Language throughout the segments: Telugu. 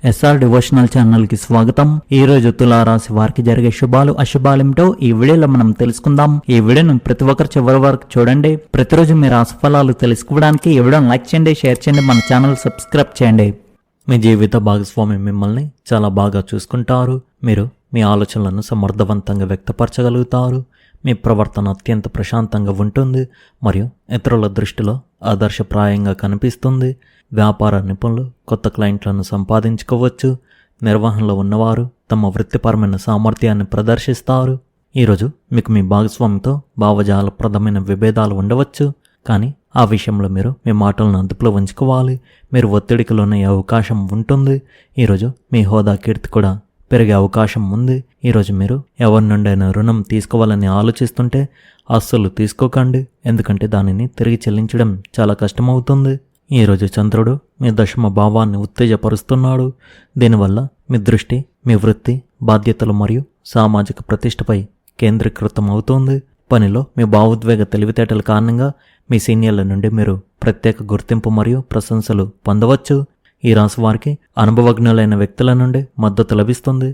ఎస్ఆర్ డివోషనల్ ఛానల్ కి స్వాగతం. ఈ రోజు తులారాశి వారికి జరిగే శుభాలు అశుభాలేమిటో ఈ వీడియోలో మనం తెలుసుకుందాం. ఈ వీడియోను ప్రతి ఒక్కరు చివరి వరకు చూడండి. ప్రతిరోజు మీ రాశి ఫలాలు తెలుసుకోవడానికి ఈ వీడియోను లైక్ చేయండి, షేర్ చేయండి, మన ఛానల్ సబ్స్క్రైబ్ చేయండి. మీ జీవిత భాగస్వామి మిమ్మల్ని చాలా బాగా చూసుకుంటారు. మీరు మీ ఆలోచనలను సమర్థవంతంగా వ్యక్తపరచగలుగుతారు. మీ ప్రవర్తన అత్యంత ప్రశాంతంగా ఉంటుంది మరియు ఇతరుల దృష్టిలో ఆదర్శప్రాయంగా కనిపిస్తుంది. వ్యాపార నిపుణులు కొత్త క్లయింట్లను సంపాదించుకోవచ్చు. నిర్వహణలో ఉన్నవారు తమ వృత్తిపరమైన సామర్థ్యాన్ని ప్రదర్శిస్తారు. ఈరోజు మీకు మీ భాగస్వామితో భావజాలప్రదమైన విభేదాలు ఉండవచ్చు, కానీ ఆ విషయంలో మీరు మీ మాటలను అదుపులో ఉంచుకోవాలి. మీరు ఒత్తిడికి లోనయ్యే అవకాశం ఉంటుంది. ఈరోజు మీ హోదా కీర్తి కూడా పెరిగే అవకాశం ఉంది. ఈరోజు మీరు ఎవరి నుండైనా రుణం తీసుకోవాలని ఆలోచిస్తుంటే అస్సలు తీసుకోకండి, ఎందుకంటే దానిని తిరిగి చెల్లించడం చాలా కష్టమవుతుంది. ఈరోజు చంద్రుడు మీ దశమ భావాన్ని ఉత్తేజపరుస్తున్నాడు. దీనివల్ల మీ దృష్టి మీ వృత్తి, బాధ్యతలు మరియు సామాజిక ప్రతిష్టపై కేంద్రీకృతం అవుతుంది. పనిలో మీ భావోద్వేగ తెలివితేటల కారణంగా మీ సీనియర్ల నుండి మీరు ప్రత్యేక గుర్తింపు మరియు ప్రశంసలు పొందవచ్చు. ఈ రాశి వారికి అనుభవజ్ఞులైన వ్యక్తుల నుండి మద్దతు లభిస్తుంది.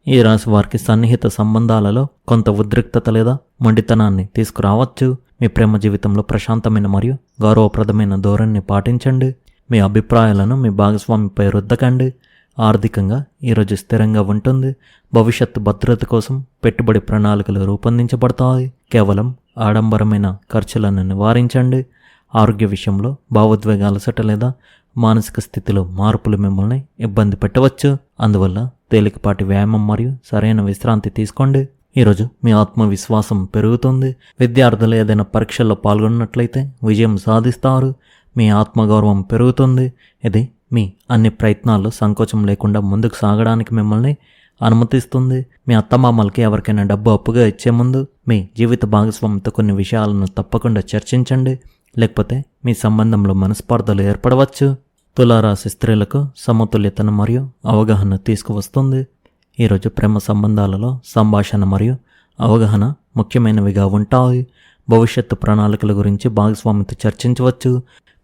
ఈ రాశి వారికి సన్నిహిత సంబంధాలలో కొంత ఉద్రిక్తత లేదా మొండితనాన్ని తీసుకురావచ్చు. మీ ప్రేమ జీవితంలో ప్రశాంతమైన మరియు గౌరవప్రదమైన ధోరణిని పాటించండి. మీ అభిప్రాయాలను మీ భాగస్వామిపై రుద్దకండి. ఆర్థికంగా ఈరోజు స్థిరంగా ఉంటుంది. భవిష్యత్తు భద్రత కోసం పెట్టుబడి ప్రణాళికలు రూపొందించబడతాయి. కేవలం ఆడంబరమైన ఖర్చులను నివారించండి. ఆరోగ్య విషయంలో భావోద్వేగ అలసట లేదా మానసిక స్థితిలో మార్పులు మిమ్మల్ని ఇబ్బంది పెట్టవచ్చు. అందువల్ల తేలికపాటి వ్యాయామం మరియు సరైన విశ్రాంతి తీసుకోండి. ఈరోజు మీ ఆత్మవిశ్వాసం పెరుగుతుంది. విద్యార్థులు ఏదైనా పరీక్షల్లో పాల్గొన్నట్లయితే విజయం సాధిస్తారు. మీ ఆత్మగౌరవం పెరుగుతుంది. ఇది మీ అన్ని ప్రయత్నాల్లో సంకోచం లేకుండా ముందుకు సాగడానికి మిమ్మల్ని అనుమతిస్తుంది. మీ అత్తమామలకి ఎవరికైనా డబ్బు అప్పుగా ఇచ్చే ముందు మీ జీవిత భాగస్వామితో కొన్ని విషయాలను తప్పకుండా చర్చించండి, లేకపోతే మీ సంబంధంలో మనస్పర్ధలు ఏర్పడవచ్చు. తులారాశి స్త్రీలకు సమతుల్యతను మరియు అవగాహన తీసుకువస్తుంది. ఈరోజు ప్రేమ సంబంధాలలో సంభాషణ మరియు అవగాహన ముఖ్యమైనవిగా ఉంటాయి. భవిష్యత్తు ప్రణాళికల గురించి భాగస్వామితో చర్చించవచ్చు.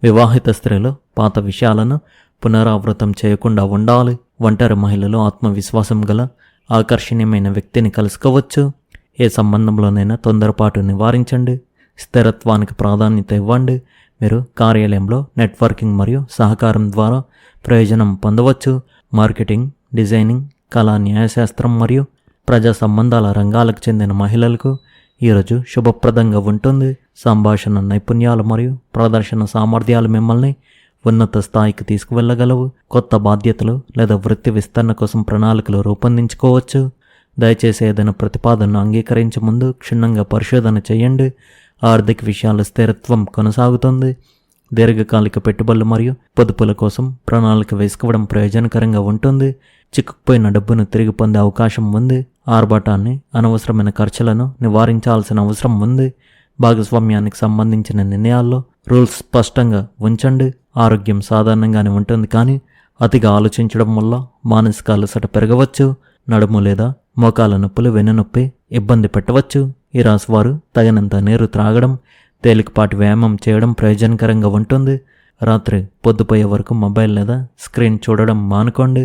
వివాహిత స్త్రీలు పాత విషయాలను పునరావృతం చేయకుండా ఉండాలి. ఒంటరి మహిళలు ఆత్మవిశ్వాసం గల ఆకర్షణీయమైన వ్యక్తిని కలుసుకోవచ్చు. ఏ సంబంధంలోనైనా తొందరపాటు నివారించండి. స్థిరత్వానికి ప్రాధాన్యత ఇవ్వండి. మీరు కార్యాలయంలో నెట్వర్కింగ్ మరియు సహకారం ద్వారా ప్రయోజనం పొందవచ్చు. మార్కెటింగ్, డిజైనింగ్, కళా, న్యాయశాస్త్రం మరియు ప్రజా సంబంధాల రంగాలకు చెందిన మహిళలకు ఈరోజు శుభప్రదంగా ఉంటుంది. సంభాషణ నైపుణ్యాలు మరియు ప్రదర్శన సామర్థ్యాలు మిమ్మల్ని ఉన్నత స్థాయికి తీసుకువెళ్ళగలవు. కొత్త బాధ్యతలు లేదా వృత్తి విస్తరణ కోసం ప్రణాళికలు రూపొందించుకోవచ్చు. దయచేసి ఏదైనా ప్రతిపాదనను అంగీకరించే ముందు క్షుణ్ణంగా పరిశోధన చేయండి. ఆర్థిక విషయాల స్థిరత్వం కొనసాగుతుంది. దీర్ఘకాలిక పెట్టుబడులు మరియు పొదుపుల కోసం ప్రణాళిక వేసుకోవడం ప్రయోజనకరంగా ఉంటుంది. చిక్కుకుపోయిన డబ్బును తిరిగి పొందే అవకాశం ఉంది. ఆర్భాటాన్ని, అనవసరమైన ఖర్చులను నివారించాల్సిన అవసరం ఉంది. భాగస్వామ్యానికి సంబంధించిన నిర్ణయాల్లో రూల్స్ స్పష్టంగా ఉంచండి. ఆరోగ్యం సాధారణంగానే ఉంటుంది, కానీ అతిగా ఆలోచించడం వల్ల మానసిక అలసట పెరగవచ్చు. నడుము లేదా మోకాల నొప్పులు, వెన్నునొప్పి ఇబ్బంది పెట్టవచ్చు. ఈ రాశి వారు తగినంత నీరు త్రాగడం, తేలికపాటి వ్యాయామం చేయడం ప్రయోజనకరంగా ఉంటుంది. రాత్రి పొద్దుపోయే వరకు మొబైల్ లేదా స్క్రీన్ చూడడం మానుకోండి.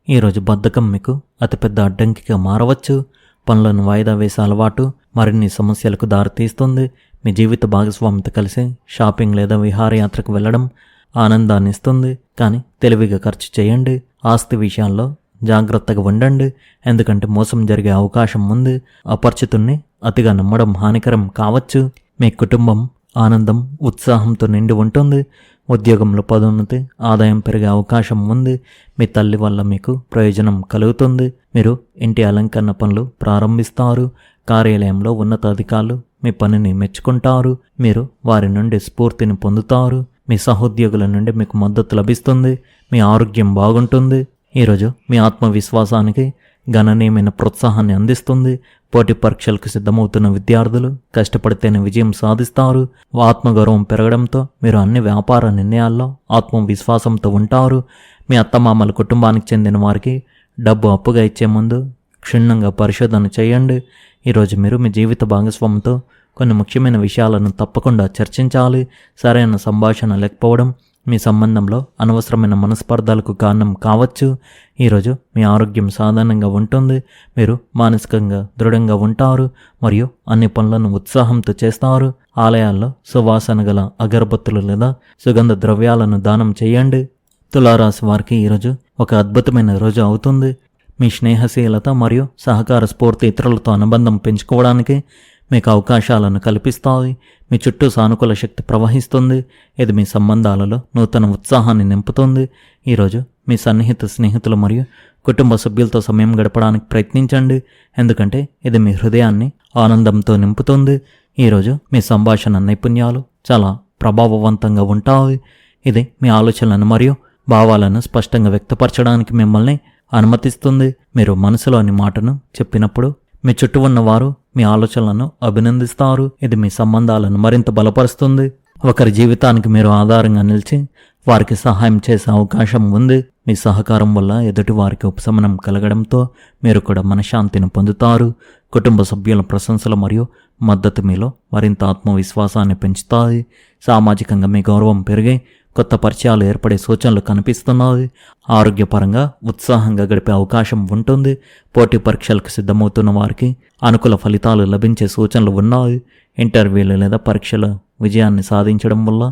ఈరోజు బద్ధకం మీకు అతిపెద్ద అడ్డంకిగా మారవచ్చు. పనులను వాయిదా వేసే అలవాటు మరిన్ని సమస్యలకు దారితీస్తుంది. మీ జీవిత భాగస్వామితో కలిసి షాపింగ్ లేదా విహారయాత్రకు వెళ్ళడం ఆనందాన్ని ఇస్తుంది, కానీ తెలివిగా ఖర్చు చేయండి. ఆస్తి విషయాల్లో జాగ్రత్తగా ఉండండి, ఎందుకంటే మోసం జరిగే అవకాశం ఉంది. అపరిచితుణ్ణి అతిగా నమ్మడం హానికరం కావచ్చు. మీ కుటుంబం ఆనందం, ఉత్సాహంతో నిండి ఉంటుంది. ఉద్యోగంలో పదోన్నతి, ఆదాయం పెరిగే అవకాశం ఉంది. మీ తల్లి వల్ల మీకు ప్రయోజనం కలుగుతుంది. మీరు ఇంటి అలంకరణ పనులు ప్రారంభిస్తారు. కార్యాలయంలో ఉన్నతాధికారులు మీ పనిని మెచ్చుకుంటారు. మీరు వారి నుండి స్ఫూర్తిని పొందుతారు. మీ సహోద్యోగుల నుండి మీకు మద్దతు లభిస్తుంది. మీ ఆరోగ్యం బాగుంటుంది. ఈరోజు మీ ఆత్మవిశ్వాసానికి గణనీయమైన ప్రోత్సాహాన్ని అందిస్తుంది. పోటీ పరీక్షలకు సిద్ధమవుతున్న విద్యార్థులు కష్టపడితేనే విజయం సాధిస్తారు. ఆత్మగౌరవం పెరగడంతో మీరు అన్ని వ్యాపార నిర్ణయాల్లో ఆత్మవిశ్వాసంతో ఉంటారు. మీ అత్తమామల కుటుంబానికి చెందిన వారికి డబ్బు అప్పుగా ఇచ్చే ముందు క్షుణ్ణంగా పరిశోధన చేయండి. ఈరోజు మీరు మీ జీవిత భాగస్వామితో కొన్ని ముఖ్యమైన విషయాలను తప్పకుండా చర్చించాలి. సరైన సంభాషణ లేకపోవడం మీ సంబంధంలో అనవసరమైన మనస్పర్ధలకు కారణం కావచ్చు. ఈరోజు మీ ఆరోగ్యం సాధారణంగా ఉంటుంది. మీరు మానసికంగా దృఢంగా ఉంటారు మరియు అన్ని పనులను ఉత్సాహంతో చేస్తారు. ఆలయాల్లో సువాసన గల అగరబత్తులు లేదా సుగంధ ద్రవ్యాలను దానం చేయండి. తులారాశి వారికి ఈరోజు ఒక అద్భుతమైన రోజు అవుతుంది. మీ స్నేహశీలత మరియు సహకార స్ఫూర్తి ఇతరులతో అనుబంధం పెంచుకోవడానికి మీకు అవకాశాలను కల్పిస్తాయి. మీ చుట్టూ సానుకూల శక్తి ప్రవహిస్తుంది. ఇది మీ సంబంధాలలో నూతన ఉత్సాహాన్ని నింపుతుంది. ఈరోజు మీ సన్నిహిత స్నేహితులు మరియు కుటుంబ సభ్యులతో సమయం గడపడానికి ప్రయత్నించండి, ఎందుకంటే ఇది మీ హృదయాన్ని ఆనందంతో నింపుతుంది. ఈరోజు మీ సంభాషణ నైపుణ్యాలు చాలా ప్రభావవంతంగా ఉంటాయి. ఇది మీ ఆలోచనలను మరియు భావాలను స్పష్టంగా వ్యక్తపరచడానికి మిమ్మల్ని అనుమతిస్తుంది. మీరు మనసులోని మాటను చెప్పినప్పుడు మీ చుట్టూ ఉన్నవారు మీ ఆలోచనలను అభినందిస్తారు. ఇది మీ సంబంధాలను మరింత బలపరుస్తుంది. ఒకరి జీవితానికి మీరు ఆధారంగా నిలిచి వారికి సహాయం చేసే అవకాశం ఉంది. మీ సహకారం వల్ల ఎదుటి వారికి ఉపశమనం కలగడంతో మీరు కూడా మనశ్శాంతిని పొందుతారు. కుటుంబ సభ్యుల ప్రశంసలు మరియు మద్దతు మీలో మరింత ఆత్మవిశ్వాసాన్ని పెంచుతాయి. సామాజికంగా మీ గౌరవం పెరిగి కొత్త పరిచయాలు ఏర్పడే సూచనలు కనిపిస్తున్నాయి. ఆరోగ్యపరంగా ఉత్సాహంగా గడిపే అవకాశం ఉంటుంది. పోటీ పరీక్షలకు సిద్ధమవుతున్న వారికి అనుకూల ఫలితాలు లభించే సూచనలు ఉన్నాయి. ఇంటర్వ్యూలు లేదా పరీక్షల విజయాన్ని సాధించడం వల్ల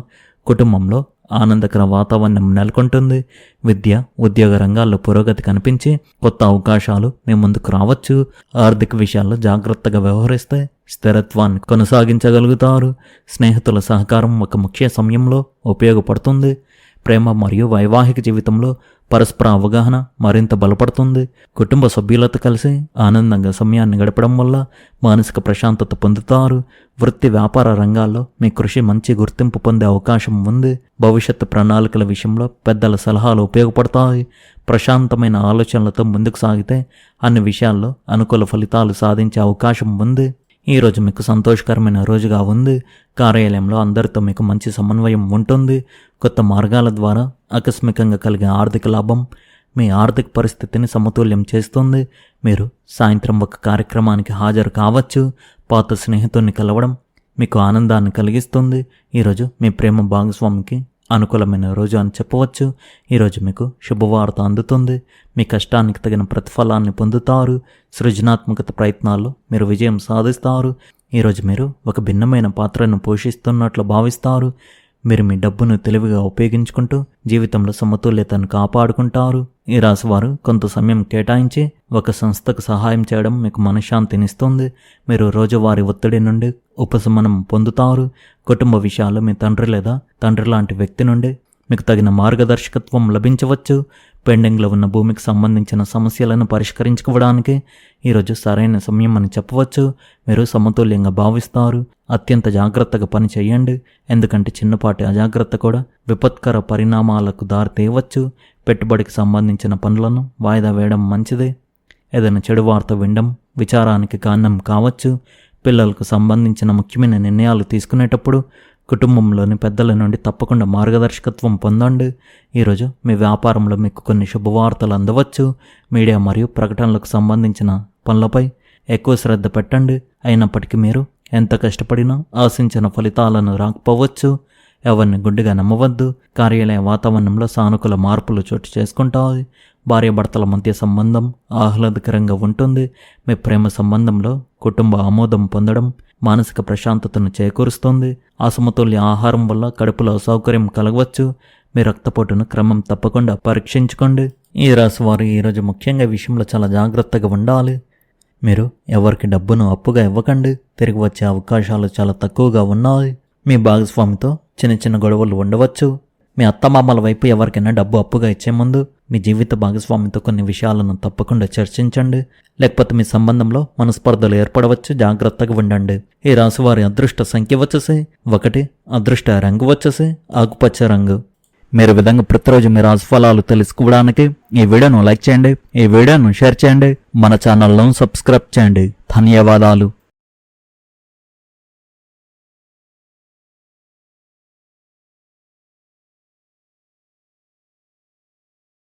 కుటుంబంలో ఆనందకర వాతావరణం నెలకొంటుంది. విద్య, ఉద్యోగ రంగాల్లో పురోగతి కనిపించి కొత్త అవకాశాలు మీ ముందుకు రావచ్చు. ఆర్థిక విషయాల్లో జాగ్రత్తగా వ్యవహరిస్తే స్థిరత్వాన్ని కొనసాగించగలుగుతారు. స్నేహితుల సహకారం ఒక ముఖ్య సమయంలో ఉపయోగపడుతుంది. ప్రేమ మరియు వైవాహిక జీవితంలో పరస్పర అవగాహన మరింత బలపడుతుంది. కుటుంబ సభ్యులతో కలిసి ఆనందంగా సమయాన్ని గడపడం వల్ల మానసిక ప్రశాంతత పొందుతారు. వృత్తి, వ్యాపార రంగాల్లో మీ కృషి మంచి గుర్తింపు పొందే అవకాశం ఉంది. భవిష్యత్తు ప్రణాళికల విషయంలో పెద్దల సలహాలు ఉపయోగపడతాయి. ప్రశాంతమైన ఆలోచనలతో ముందుకు సాగితే అన్ని విషయాల్లో అనుకూల ఫలితాలు సాధించే అవకాశం ఉంది. ఈరోజు మీకు సంతోషకరమైన రోజుగా ఉంది. కార్యాలయంలో అందరితో మీకు మంచి సమన్వయం ఉంటుంది. కొత్త మార్గాల ద్వారా ఆకస్మికంగా కలిగే ఆర్థిక లాభం మీ ఆర్థిక పరిస్థితిని సమతుల్యం చేస్తుంది. మీరు సాయంత్రం ఒక కార్యక్రమానికి హాజరు కావచ్చు. పాత స్నేహితుడిని కలవడం మీకు ఆనందాన్ని కలిగిస్తుంది. ఈరోజు మీ ప్రేమ భాగస్వామికి అనుకూలమైన రోజు అని చెప్పవచ్చు. ఈరోజు మీకు శుభవార్త అందుతుంది. మీ కష్టానికి తగిన ప్రతిఫలాన్ని పొందుతారు. సృజనాత్మకత ప్రయత్నాల్లో మీరు విజయం సాధిస్తారు. ఈరోజు మీరు ఒక భిన్నమైన పాత్రను పోషిస్తున్నట్లు భావిస్తారు. మీరు మీ డబ్బును తెలివిగా ఉపయోగించుకుంటూ జీవితంలో సమతుల్యతను కాపాడుకుంటారు. ఈ రాశివారు కొంత సమయం కేటాయించి ఒక సంస్థకు సహాయం చేయడం మీకు మనశ్శాంతినిస్తుంది. మీరు రోజువారీ ఒత్తిడి నుండి ఉపశమనం పొందుతారు. కుటుంబ విషయాలు మీ తండ్రి లేదా తండ్రి లాంటి వ్యక్తి నుండి మీకు తగిన మార్గదర్శకత్వం లభించవచ్చు. పెండింగ్లో ఉన్న భూమికి సంబంధించిన సమస్యలను పరిష్కరించుకోవడానికి ఈరోజు సరైన సమయం అని చెప్పవచ్చు. మీరు సమతుల్యంగా భావిస్తారు. అత్యంత జాగ్రత్తగా పని చేయండి, ఎందుకంటే చిన్నపాటి అజాగ్రత్త కూడా విపత్కర పరిణామాలకు దారితీయవచ్చు. పెట్టుబడికి సంబంధించిన పనులను వాయిదా వేయడం మంచిదే. ఏదైనా చెడు వార్త వినడం విచారానికి కారణం కావచ్చు. పిల్లలకు సంబంధించిన ముఖ్యమైన నిర్ణయాలు తీసుకునేటప్పుడు కుటుంబంలోని పెద్దల నుండి తప్పకుండా మార్గదర్శకత్వం పొందండి. ఈరోజు మీ వ్యాపారంలో మీకు కొన్ని శుభవార్తలు అందవచ్చు. మీడియా మరియు ప్రకటనలకు సంబంధించిన పనులపై ఎక్కువ శ్రద్ధ పెట్టండి. అయినప్పటికీ మీరు ఎంత కష్టపడినా ఆశించిన ఫలితాలను రాకపోవచ్చు. ఎవరిని గుడ్డిగా నమ్మవద్దు. కార్యాలయ వాతావరణంలో సానుకూల మార్పులు చోటు చేసుకుంటాయి. భార్యాభర్తల మధ్య సంబంధం ఆహ్లాదకరంగా ఉంటుంది. మీ ప్రేమ సంబంధంలో కుటుంబ ఆమోదం పొందడం మానసిక ప్రశాంతతను చేకూరుస్తుంది. అసమతుల్య ఆహారం వల్ల కడుపులో అసౌకర్యం కలగవచ్చు. మీ రక్తపోటును క్రమం తప్పకుండా పరీక్షించుకోండి. ఈ రాశి వారు ఈరోజు ముఖ్యంగా ఈ విషయంలో చాలా జాగ్రత్తగా ఉండాలి. మీరు ఎవరికి డబ్బును అప్పుగా ఇవ్వకండి. తిరిగి వచ్చే అవకాశాలు చాలా తక్కువగా ఉన్నాయి. మీ భాగస్వామితో చిన్న చిన్న గొడవలు ఉండవచ్చు. మీ అత్తమామల వైపు ఎవరికైనా డబ్బు అప్పుగా ఇచ్చే ముందు మీ జీవిత భాగస్వామితో కొన్ని విషయాలను తప్పకుండా చర్చించండి. లేకపోతే మీ సంబంధంలో మనస్పర్ధలు ఏర్పడవచ్చు. జాగ్రత్తగా ఉండండి. ఈ రాశి వారి అదృష్ట సంఖ్య వచ్చేసి 1, అదృష్ట రంగు వచ్చేసి ఆకుపచ్చ రంగు. మీరు విధంగా ప్రతిరోజు మీ రాశి ఫలాలు తెలుసుకోవడానికి ఈ వీడియోను లైక్ చేయండి, ఈ వీడియోను షేర్ చేయండి, మన ఛానల్ను సబ్స్క్రైబ్ చేయండి. ధన్యవాదాలు.